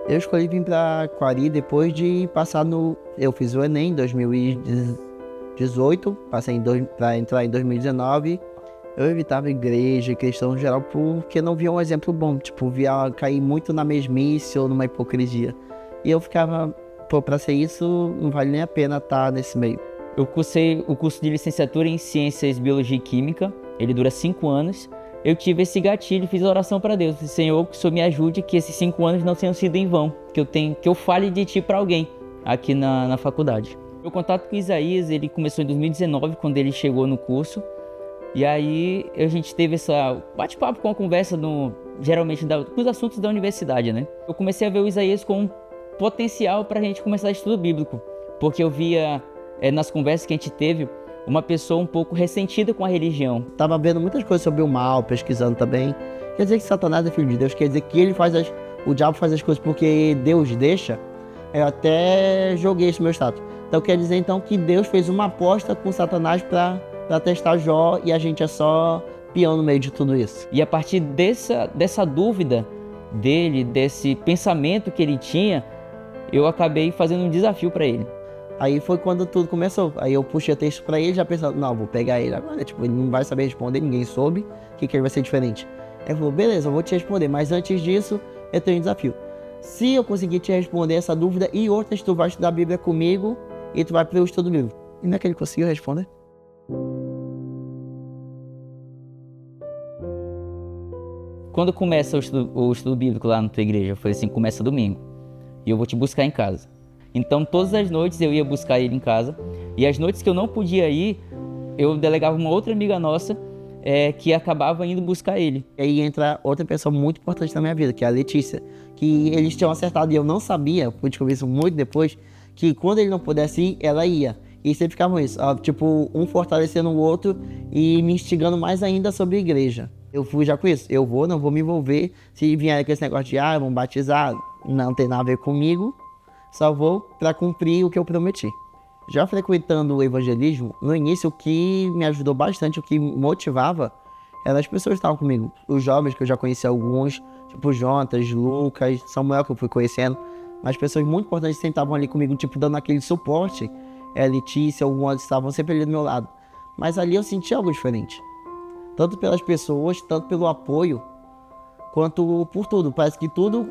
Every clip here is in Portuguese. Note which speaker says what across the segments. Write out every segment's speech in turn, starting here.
Speaker 1: Eu escolhi vir para Quari depois de passar no... Eu fiz o Enem em 2018, passei para entrar em 2019. Eu evitava igreja e cristão no geral porque não via um exemplo bom. Tipo, via cair muito na mesmice ou numa hipocrisia. E eu ficava, pô, pra ser isso, não vale nem a pena estar nesse meio.
Speaker 2: Eu cursei o curso de licenciatura em Ciências, Biologia e Química. Ele dura 5 anos. Eu tive esse gatilho e fiz a oração para Deus. Senhor, que o Senhor me ajude, que esses 5 anos não tenham sido em vão. Que eu fale de Ti para alguém aqui na faculdade. Meu contato com Isaías, ele começou em 2019, quando ele chegou no curso. E aí a gente teve essa bate-papo com a conversa, geralmente com os assuntos da universidade, né? Eu comecei a ver o Isaías com um potencial para a gente começar estudo bíblico. Porque eu via, nas conversas que a gente teve, uma pessoa um pouco ressentida com a religião.
Speaker 1: Tava vendo muitas coisas sobre o mal, pesquisando também. Quer dizer que Satanás é filho de Deus, quer dizer que o diabo faz as coisas porque Deus deixa. Eu até joguei esse meu status. Então quer dizer então que Deus fez uma aposta com Satanás para testar Jó e a gente é só peão no meio de tudo isso.
Speaker 2: E a partir dessa dúvida dele, desse pensamento que ele tinha, eu acabei fazendo um desafio para ele.
Speaker 1: Aí foi quando tudo começou. Aí eu puxei o texto pra ele, já pensando, não, vou pegar ele agora. Tipo, ele não vai saber responder, ninguém soube, que ele vai ser diferente. Aí ele falou, beleza, eu vou te responder, mas antes disso, eu tenho um desafio. Se eu conseguir te responder essa dúvida e outras, tu vai estudar a Bíblia comigo e tu vai pro estudo bíblico. E não é que ele conseguiu responder?
Speaker 2: Quando começa o estudo bíblico lá na tua igreja, eu falei assim, começa domingo, e eu vou te buscar em casa. Então, todas as noites eu ia buscar ele em casa. E as noites que eu não podia ir, eu delegava uma outra amiga nossa que acabava indo buscar ele.
Speaker 1: E aí entra outra pessoa muito importante na minha vida, que é a Letícia. Que eles tinham acertado e eu não sabia, pude descobrir isso muito depois, que quando ele não pudesse ir, ela ia. E sempre ficavam isso, tipo, um fortalecendo o outro e me instigando mais ainda sobre a igreja. Eu fui já com isso, não vou me envolver. Se vier com esse negócio de, vamos batizar, não tem nada a ver comigo. Só vou para cumprir o que eu prometi. Já frequentando o evangelismo, no início o que me ajudou bastante, o que me motivava, eram as pessoas que estavam comigo. Os jovens, que eu já conheci alguns, tipo Jonas, Lucas, Samuel, que eu fui conhecendo. Mas pessoas muito importantes sentavam ali comigo, tipo, dando aquele suporte. Letícia, alguns estavam sempre ali do meu lado. Mas ali eu senti algo diferente. Tanto pelas pessoas, tanto pelo apoio, quanto por tudo. Parece que tudo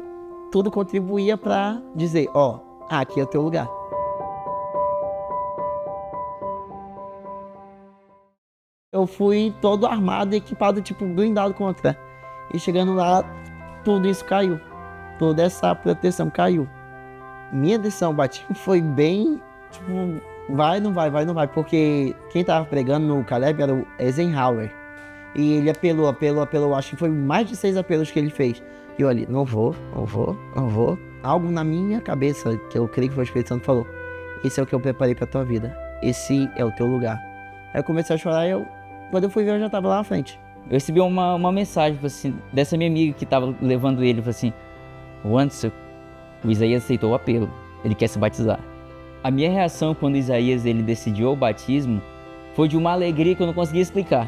Speaker 1: contribuía para dizer, aqui é o teu lugar. Eu fui todo armado, equipado, tipo, blindado contra. E chegando lá, tudo isso caiu. Toda essa proteção caiu. Minha decisão batismo foi bem, tipo, vai, não vai. Porque quem tava pregando no Caleb era o Eisenhower. E ele apelou, acho que foi mais de 6 apelos que ele fez. E eu ali, não vou. Algo na minha cabeça, que eu creio que foi o Espírito Santo, falou, esse é o que eu preparei pra tua vida. Esse é o teu lugar. Aí eu comecei a chorar e quando eu fui ver, eu já tava lá na frente.
Speaker 2: Eu recebi uma mensagem assim, dessa minha amiga que tava levando ele, falou assim, Anderson, o Isaías aceitou o apelo, ele quer se batizar. A minha reação quando o Isaías ele decidiu o batismo foi de uma alegria que eu não conseguia explicar.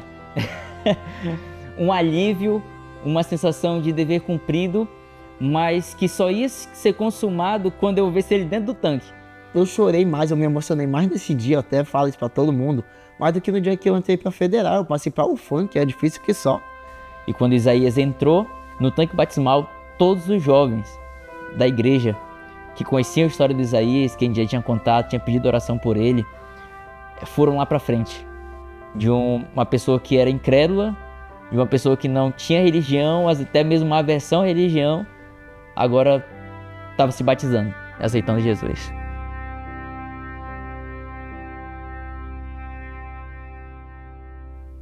Speaker 2: Um alívio, uma sensação de dever cumprido, mas que só ia ser consumado quando eu visse ele dentro do tanque.
Speaker 1: Eu chorei mais, eu me emocionei mais nesse dia, eu até falo isso pra todo mundo, mais do que no dia que eu entrei pra Federal, eu passei pra UFAM, que é difícil que só.
Speaker 2: E quando Isaías entrou no tanque batismal, todos os jovens da igreja que conheciam a história de Isaías, que a gente já tinha contado, tinha pedido oração por ele, foram lá pra frente. De uma pessoa que era incrédula, de uma pessoa que não tinha religião, até mesmo uma aversão à religião, agora estava se batizando, aceitando Jesus.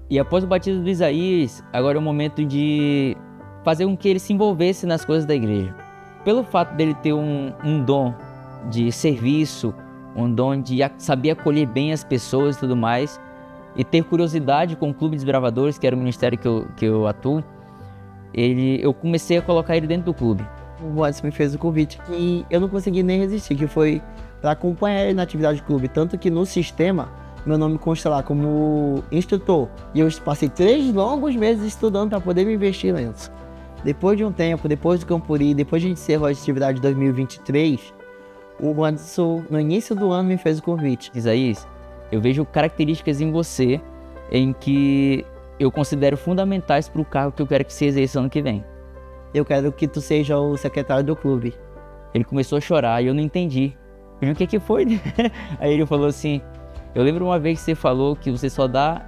Speaker 2: E após o batismo do Isaías, agora é o momento de fazer com que ele se envolvesse nas coisas da igreja. Pelo fato dele ter um dom de serviço, um dom de saber acolher bem as pessoas e tudo mais, e ter curiosidade com o Clube dos Desbravadores, que era o ministério que eu atuo, eu comecei a colocar ele dentro do clube.
Speaker 1: O Anderson me fez o convite e eu não consegui nem resistir, que foi para acompanhar ele na atividade do clube. Tanto que no sistema, meu nome consta lá como instrutor. E eu passei 3 longos meses estudando para poder me investir nisso. Depois de um tempo, depois do Campuri, depois de a gente encerrar a atividade de 2023, o Anderson, no início do ano, me fez o convite.
Speaker 2: Isaías, eu vejo características em você em que eu considero fundamentais para o cargo que eu quero que você exerça ano que vem.
Speaker 1: Eu quero que tu seja o secretário do clube.
Speaker 2: Ele começou a chorar e eu não entendi. Eu falei, o que foi? Aí ele falou assim, eu lembro uma vez que você falou que você só dá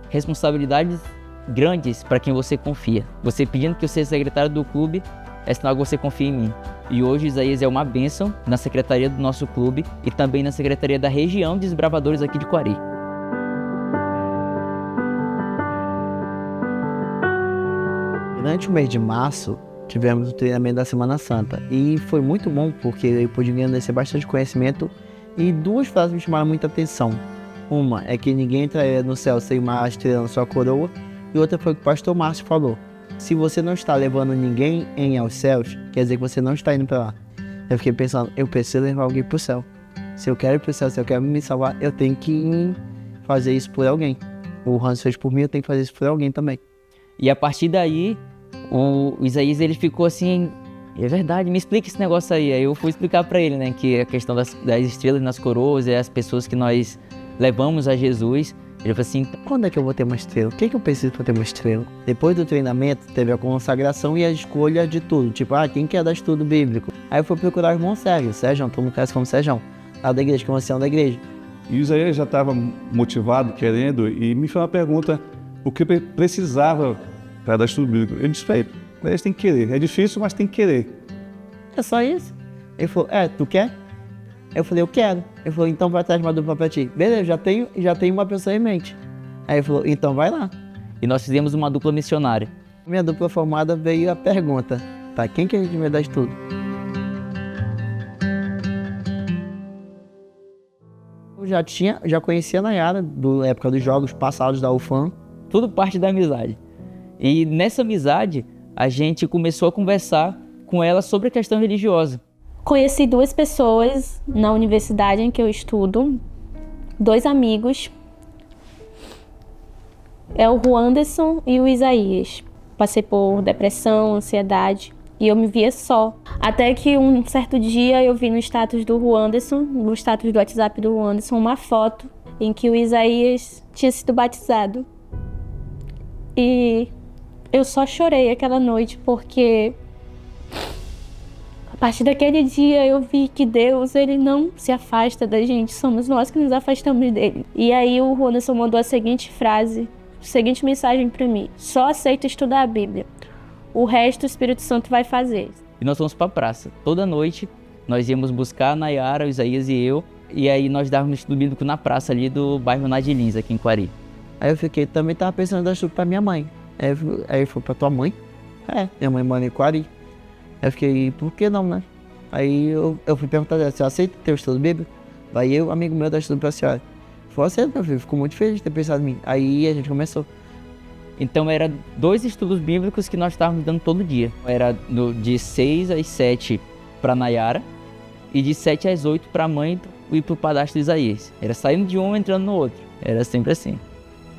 Speaker 2: responsabilidades grandes para quem você confia. Você pedindo que eu seja secretário do clube, é sinal que você confia em mim. E hoje Isaías é uma bênção na secretaria do nosso clube e também na secretaria da região de desbravadores aqui de Coari.
Speaker 1: Durante o mês de março, tivemos o treinamento da Semana Santa e foi muito bom porque eu pude conhecer bastante conhecimento e duas frases me chamaram muita atenção. Uma é que ninguém entraria no céu sem uma estrela na sua coroa e outra foi o que o pastor Márcio falou. Se você não está levando ninguém aos céus, quer dizer que você não está indo para lá. Eu fiquei pensando, eu preciso levar alguém para o céu. Se eu quero ir para o céu, se eu quero me salvar, eu tenho que fazer isso por alguém. O Hans fez por mim, eu tenho que fazer isso por alguém também.
Speaker 2: E a partir daí, o Isaías ele ficou assim, é verdade, me explica esse negócio aí. Aí eu fui explicar para ele, né, que a questão das estrelas nas coroas é as pessoas que nós levamos a Jesus. Ele falou assim,
Speaker 1: quando é que eu vou ter uma estrela? O que eu preciso para ter uma estrela? Depois do treinamento, teve a consagração e a escolha de tudo. Tipo, quem quer dar estudo bíblico? Aí eu fui procurar o irmão Sérgio, todo mundo conhece como Sérgio, lá da igreja, que é um ancião da igreja.
Speaker 3: E o Isaías já estava motivado, querendo, e me fez uma pergunta, o que precisava para dar estudo bíblico? Eu disse para ele, eles têm que querer. É difícil, mas tem que querer.
Speaker 1: É só isso? Ele falou, tu quer? Eu falei, eu quero. Ele falou, então vai atrás de uma dupla pra ti. Beleza, já tenho uma pessoa em mente. Aí ele falou, então vai lá.
Speaker 2: E nós fizemos uma dupla missionária.
Speaker 1: Minha dupla formada veio a pergunta, tá, quem que a gente vai dar estudo? Eu já conhecia a Nayara, da época dos jogos passados da UFAM.
Speaker 2: Tudo parte da amizade. E nessa amizade, a gente começou a conversar com ela sobre a questão religiosa.
Speaker 4: Conheci duas pessoas na universidade em que eu estudo, dois amigos, é o Ruanderson e o Isaías. Passei por depressão, ansiedade e eu me via só. Até que um certo dia eu vi no status do Ruanderson, no status do WhatsApp do Ruanderson, uma foto em que o Isaías tinha sido batizado. E eu só chorei aquela noite porque a partir daquele dia eu vi que Deus, ele não se afasta da gente, somos nós que nos afastamos dele. E aí o Ronaldson mandou a seguinte frase, a seguinte mensagem para mim: só aceita estudar a Bíblia, o resto o Espírito Santo vai fazer.
Speaker 2: E nós fomos para a praça. Toda noite nós íamos buscar a Nayara, o Isaías e eu, e aí nós dávamos estudo bíblico na praça ali do bairro Nadilins, aqui em Coari.
Speaker 1: Aí eu também tava pensando em dar estudo pra minha mãe. Aí ele falou, pra tua mãe? Minha mãe mora em Coari. Aí eu fiquei, por que não, né? Aí eu fui perguntar dela, você aceita ter o estudo bíblico? Aí eu, amigo meu, dar estudo pra senhora. Falei, aceito, meu filho, ficou muito feliz de ter pensado em mim. Aí a gente começou.
Speaker 2: Então era 2 estudos bíblicos que nós estávamos dando todo dia. Era de 6 às 7 para Nayara e de 7 às 8 para a mãe e para o padrasto Isaías. Era saindo de um e entrando no outro. Era sempre assim.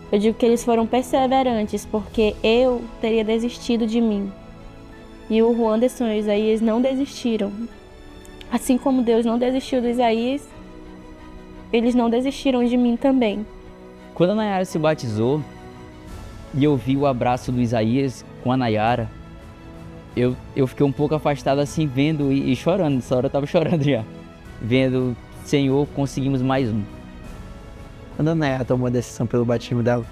Speaker 4: Eu digo que eles foram perseverantes porque eu teria desistido de mim. E o Ruanderson e o Isaías não desistiram. Assim como Deus não desistiu do Isaías, eles não desistiram de mim também.
Speaker 2: Quando a Nayara se batizou e eu vi o abraço do Isaías com a Nayara, eu fiquei um pouco afastado assim, vendo e chorando. Nessa hora eu tava chorando já. Vendo, Senhor, conseguimos mais um.
Speaker 1: Quando a Nayara tomou a decisão pelo batismo dela,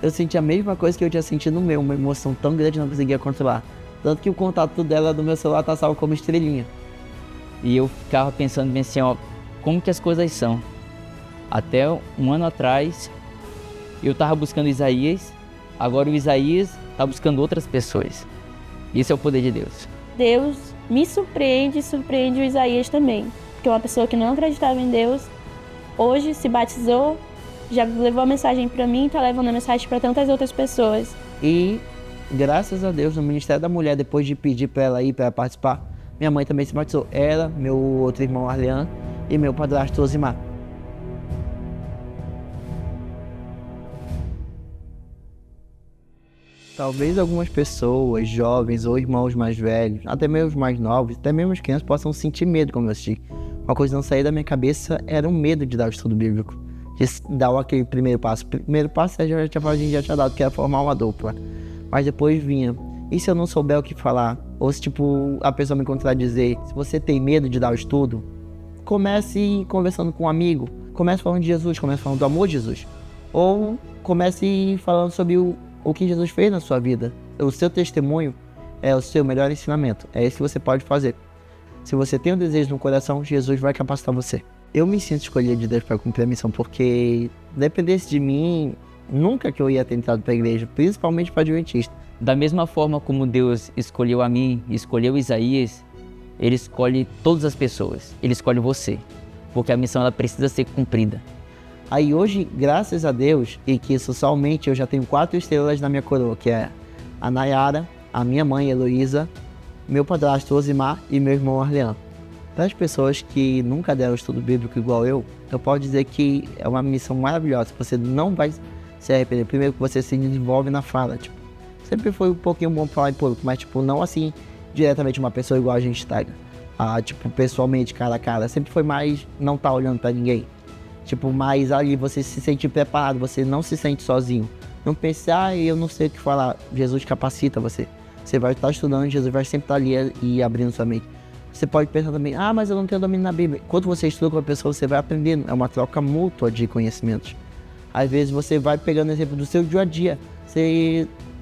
Speaker 1: eu senti a mesma coisa que eu tinha sentido no meu, uma emoção tão grande que eu não conseguia controlar. Tanto que o contato dela do meu celular tá salvo como estrelinha.
Speaker 2: E eu ficava pensando bem assim, como que as coisas são. Até um ano atrás, eu tava buscando Isaías, agora o Isaías tá buscando outras pessoas. Esse é o poder de Deus.
Speaker 4: Deus me surpreende e surpreende o Isaías também. Porque uma pessoa que não acreditava em Deus, hoje se batizou, já levou a mensagem para mim e tá levando a mensagem para tantas outras pessoas.
Speaker 1: E graças a Deus, no Ministério da Mulher, depois de pedir para ela ir, para ela participar, minha mãe também se batizou. Ela, meu outro irmão Arlean e meu padrasto Osimar. Talvez algumas pessoas, jovens ou irmãos mais velhos, até mesmo os mais novos, até mesmo as crianças possam sentir medo como eu assisti. Uma coisa que não saía da minha cabeça era o medo de dar o estudo bíblico, de dar aquele primeiro passo. O primeiro passo a gente já tinha dado, que era formar uma dupla. Mas depois vinha, e se eu não souber o que falar? Ou se a pessoa me contradizer, se você tem medo de dar o estudo, comece conversando com um amigo, comece falando de Jesus, comece falando do amor de Jesus. Ou comece falando sobre o que Jesus fez na sua vida. O seu testemunho é o seu melhor ensinamento. É isso que você pode fazer. Se você tem um desejo no coração, Jesus vai capacitar você. Eu me sinto escolhido de Deus para cumprir a missão, porque dependesse de mim, nunca que eu ia ter entrado para a igreja, principalmente para adventista.
Speaker 2: Da mesma forma como Deus escolheu a mim, escolheu Isaías, Ele escolhe todas as pessoas. Ele escolhe você, porque a missão ela precisa ser cumprida.
Speaker 1: Aí hoje, graças a Deus, e que socialmente eu já tenho 4 estrelas na minha coroa, que é a Nayara, a minha mãe Heloísa, meu padrasto Osimar e meu irmão Arleão. Para as pessoas que nunca deram estudo bíblico igual eu posso dizer que é uma missão maravilhosa. Você não vai se arrepender. Primeiro que você se desenvolve na fala. Sempre foi um pouquinho bom falar em público, mas não assim diretamente uma pessoa igual a gente está. Pessoalmente, cara a cara. Sempre foi mais não tá olhando para ninguém. Mas ali você se sente preparado, você não se sente sozinho. Não pense, eu não sei o que falar. Jesus capacita você. Você vai estar estudando, Jesus vai sempre estar ali e abrindo sua mente. Você pode pensar também, mas eu não tenho domínio na Bíblia. Enquanto você estuda com a pessoa, você vai aprendendo. É uma troca mútua de conhecimentos. Às vezes você vai pegando exemplo do seu dia a dia.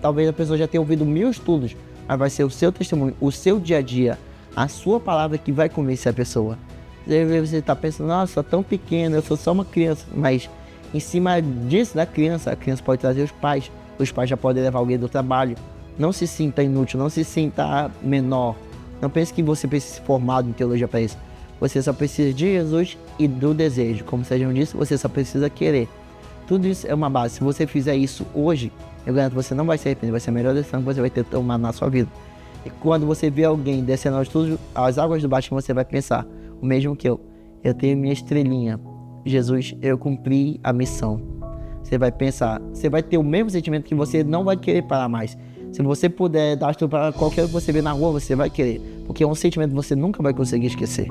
Speaker 1: Talvez a pessoa já tenha ouvido 1000 estudos, mas vai ser o seu testemunho, o seu dia a dia, a sua palavra que vai convencer a pessoa. Você está pensando, nossa, sou tão pequeno, eu sou só uma criança. Mas em cima disso da criança, a criança pode trazer os pais já podem levar alguém do trabalho. Não se sinta inútil, não se sinta menor. Não pense que você precisa ser formado em teologia para isso. Você só precisa de Jesus e do desejo. Como o Sérgio disse, você só precisa querer. Tudo isso é uma base. Se você fizer isso hoje, eu garanto que você não vai se arrepender. Vai ser a melhor decisão que você vai ter tomado na sua vida. E quando você vê alguém descendo as águas do baixo, você vai pensar, o mesmo que eu tenho minha estrelinha. Jesus, eu cumpri a missão. Você vai pensar, você vai ter o mesmo sentimento que você não vai querer parar mais. Se você puder dar estudo para qualquer que você vê na rua, você vai querer. Porque é um sentimento que você nunca vai conseguir esquecer.